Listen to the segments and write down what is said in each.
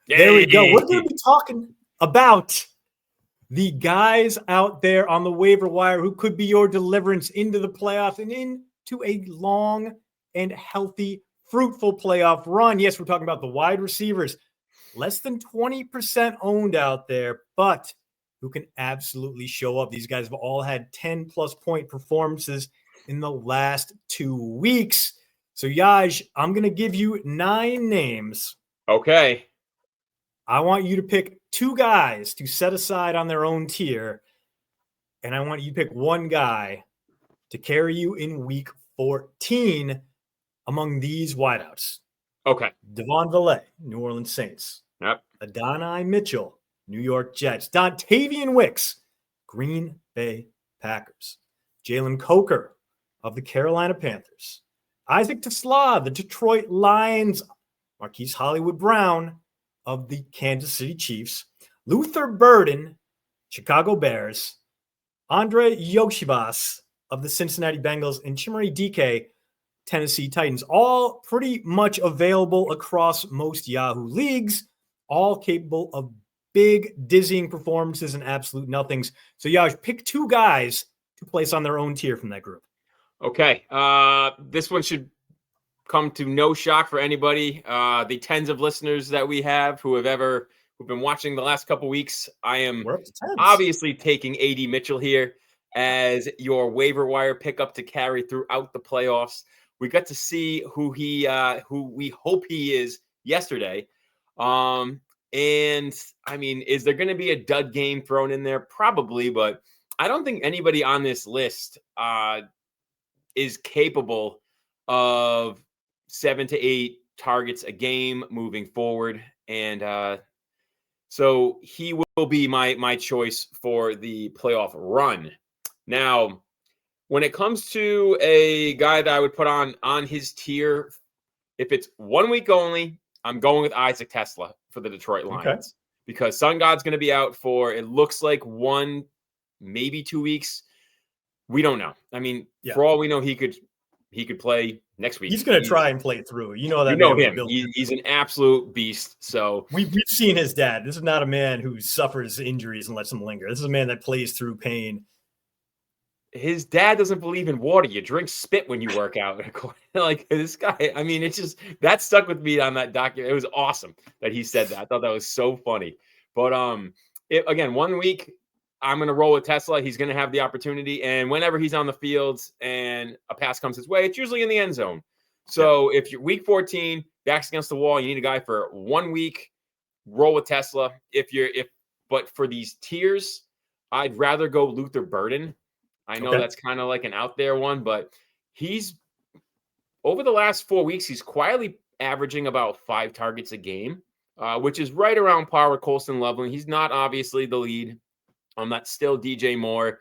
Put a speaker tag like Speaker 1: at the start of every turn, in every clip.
Speaker 1: There we go. We're going to be talking about the guys out there on the waiver wire who could be your deliverance into the playoffs and into a long and healthy, fruitful playoff run. Yes, we're talking about the wide receivers, less than 20% owned out there, but who can absolutely show up. These guys have all had 10-plus point performances in the last 2 weeks. So, Yaj, I'm going to give you 9 names.
Speaker 2: Okay.
Speaker 1: I want you to pick 2 guys to set aside on their own tier, and I want you to pick 1 guy to carry you in week 14 among these wideouts.
Speaker 2: Okay.
Speaker 1: Devaughn, Vele, New Orleans Saints.
Speaker 2: Yep.
Speaker 1: Adonai Mitchell, New York Jets. Dontayvion Wicks, Green Bay Packers. Jalen Coker of the Carolina Panthers. Isaac TeSlaa, the Detroit Lions. Marquise Hollywood Brown of the Kansas City Chiefs. Luther Burden, Chicago Bears. Andrei Iosivas of the Cincinnati Bengals. And Chimere, Dike, Tennessee Titans. All pretty much available across most Yahoo leagues. All capable of big, dizzying performances and absolute nothings. So, Yaj, pick 2 guys to place on their own tier from that group.
Speaker 2: Okay. This one should come to no shock for anybody. The tens of listeners that we have who've been watching the last couple weeks. I am obviously taking AD Mitchell here as your waiver wire pickup to carry throughout the playoffs. We got to see who we hope he is yesterday. And I mean, is there going to be a dud game thrown in there? Probably, but I don't think anybody on this list is capable of 7 to 8 targets a game moving forward. And so he will be my choice for the playoff run. Now, when it comes to a guy that I would put on his tier, if it's 1 week only, I'm going with Isaac TeSlaa for the Detroit Lions because Sun God's going to be out for, it looks like 1, maybe 2 weeks. We don't know. I mean, for all we know, he could play next week.
Speaker 1: He's going to try and play through. You know that.
Speaker 2: You know him. He's an absolute beast. So
Speaker 1: we've seen his dad. This is not a man who suffers injuries and lets them linger. This is a man that plays through pain.
Speaker 2: His dad doesn't believe in water. You drink spit when you work out. Like this guy. I mean, it's just that stuck with me on that document. It was awesome that he said that. I thought that was so funny. But again, 1 week, I'm going to roll with TeSlaa. He's going to have the opportunity. And whenever he's on the field and a pass comes his way, it's usually in the end zone. So if you're week 14, back's against the wall, you need a guy for 1 week, roll with TeSlaa. But for these tiers, I'd rather go Luther Burden. I know that's kind of like an out there one, but he's over the last 4 weeks, he's quietly averaging about 5 targets a game, which is right around par with Colston Loveland. He's not obviously the lead. That's still DJ Moore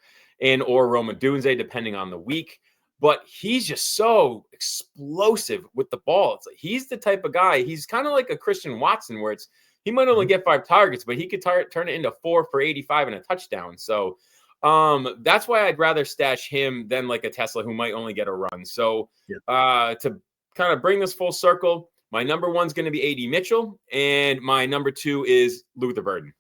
Speaker 2: or Rome Odunze, depending on the week. But he's just so explosive with the ball. It's like he's the type of guy. He's kind of like a Christian Watson, where he might only get 5 targets, but he could turn it into 4 for 85 and a touchdown. So that's why I'd rather stash him than like a TeSlaa who might only get a run. So to kind of bring this full circle, my number 1 is going to be AD Mitchell, and my number 2 is Luther Burden.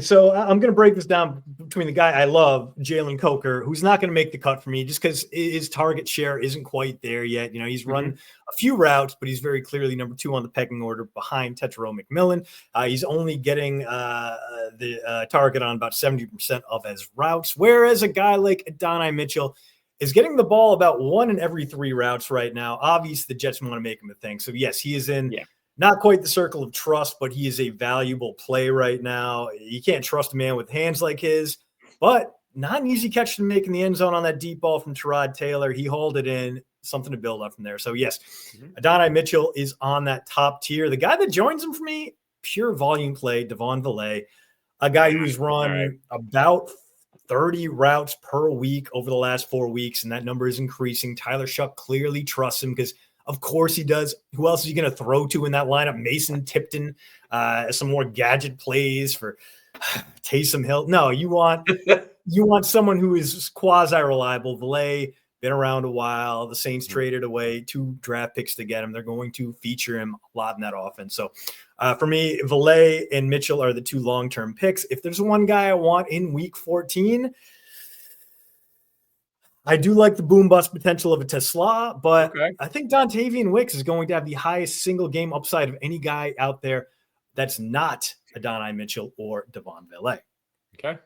Speaker 1: So I'm going to break this down between the guy I love, Jalen Coker, who's not going to make the cut for me just because his target share isn't quite there yet. You know, he's run a few routes, but he's very clearly number 2 on the pecking order behind Tetairoa McMillan. He's only getting the target on about 70% of his routes, whereas a guy like Adonai Mitchell is getting the ball about 1 in every 3 routes right now. Obviously, the Jets want to make him a thing. So, yes, he is in not quite the circle of trust, but he is a valuable play right now. You can't trust a man with hands like his, but not an easy catch to make in the end zone on that deep ball from Tyrod Taylor. He hauled it in, something to build up from there. So, yes, Adonai Mitchell is on that top tier. The guy that joins him for me, pure volume play, Devaughn, Vele, a guy who's run about 30 routes per week over the last 4 weeks, and that number is increasing. Tyler Shuck clearly trusts him because, of course, he does. Who else is he going to throw to in that lineup? Mason Tipton, some more gadget plays for Taysom Hill. No, you want someone who is quasi-reliable. Vele been around a while. The Saints traded away 2 draft picks to get him. They're going to feature him a lot in that offense. So for me, Vele and Mitchell are the 2 long-term picks. If there's one guy I want in week 14, I do like the boom bust potential of a TeSlaa, but I think Dontayvion Wicks is going to have the highest single game upside of any guy out there that's not Adonai Mitchell or Devaughn Vele.
Speaker 2: Okay.